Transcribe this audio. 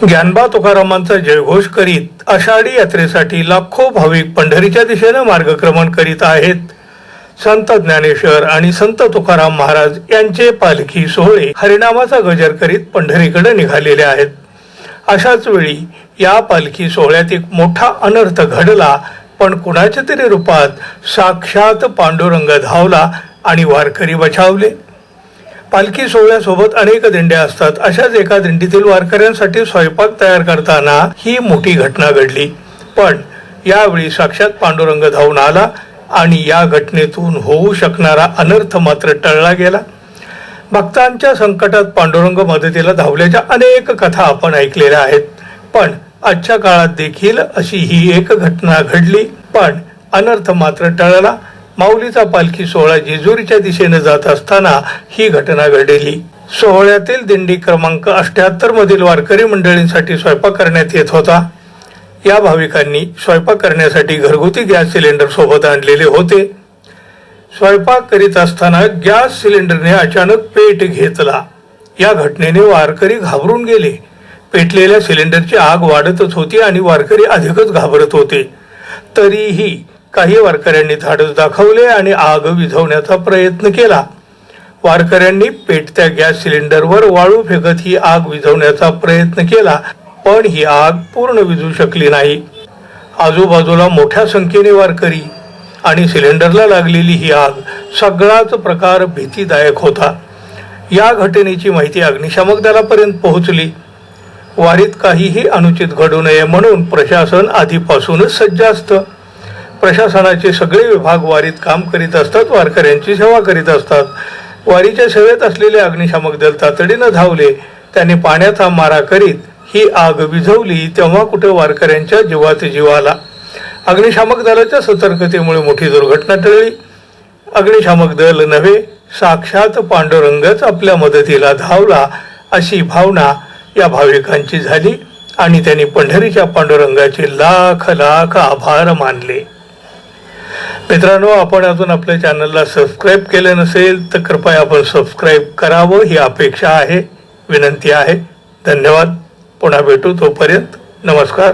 ज्ञानबा तुकारामांचा जयघोष करीत आषाढी यात्रेसाठी लाखो भाविक पंढरीच्या दिशेने मार्गक्रमण करीत आहेत. संत ज्ञानेश्वर आणि संत तुकाराम महाराज यांचे पालखी सोहळे हरिनामाचा गजर करीत पंढरीकडे निघालेले आहेत. अशाच वेळी या पालखी सोहळ्यात एक मोठा अनर्थ घडला, पण कुणाच्या तरी रूपात साक्षात पांडुरंग धावला आणि वारकरी बचावले. पालखी सोहळ्यासोबत अनेक दिंड्या असतात. अशाच एका दिंडीतील वारकऱ्यांसाठी स्वयंपाक तयार करताना ही मोठी घटना घडली. पण यावेळी साक्षात पांडुरंग धावून आला आणि या घटनेतून होऊ शकणारा अनर्थ मात्र टळला गेला. भक्तांच्या संकटात पांडुरंग मदतीला धावल्याच्या अनेक कथा आपण ऐकलेल्या आहेत, पण आजच्या काळात देखील अशी ही एक घटना घडली, पण अनर्थ मात्र टळला. माऊलीचा पालखी सोहळा जेजुरीच्या दिशेने जात असताना ही घटना घडली. सोहळ्यातील दिंडी क्रमांक 78 मधील वारकरी मंडळींसाठी स्वयंपाक करण्यात येत होता. या भाविकांनी स्वयंपाक करण्यासाठी घरगुती गॅस सिलेंडर सोबत आणलेले होते. स्वयंपाक करीत असताना गॅस सिलेंडरने अचानक पेट घेतला. या घटनेने वारकरी घाबरून गेले. पेटलेल्या सिलेंडरची आग वाढतच होती आणि वारकरी अधिकच घाबरत होते. तरीही काही वारकऱ्यांनी धाडस दाखवले आणि आग विझवण्याचा प्रयत्न केला. वारकऱ्यांनी पेटत्या गॅस सिलेंडरवर वाळू फेकत ही आग विझवण्याचा प्रयत्न केला, पण ही आग पूर्ण विझू शकली नाही. आजूबाजूला मोठ्या संख्येने वारकरी आणि सिलेंडरला लागलेली ही आग, सगळाच प्रकार भीतीदायक होता. या घटनेची माहिती अग्निशामक दलापर्यंत पोहोचली. वारीत काहीही अनुचित घडू नये म्हणून प्रशासन आधीपासूनच सज्ज असतं. प्रशासनाचे सगळे विभाग वारीत काम करीत असतात, वारकऱ्यांची सेवा करीत असतात. वारीच्या सेवेत असलेले अग्निशामक दल तातडीनं धावले. त्यांनी पाण्याचा मारा करीत ही आग विझवली, तेव्हा कुठे वारकऱ्यांच्या जीवात जीव आला. अग्निशामक दलाच्या सतर्कतेमुळे मोठी दुर्घटना टळली. अग्निशामक दल नव्हे, साक्षात पांडुरंगच आपल्या मदतीला धावला, अशी भावना या भाविकांची झाली आणि त्यांनी पंढरीच्या पांडुरंगाचे लाख लाख आभार मानले. मित्रांनो, आपण अजून आपल्या चॅनलला सबस्क्राईब केले नसेल तर कृपया आपण सबस्क्राईब करावं, ही अपेक्षा आहे, विनंती आहे. धन्यवाद. पुन्हा भेटू. तोपर्यंत नमस्कार.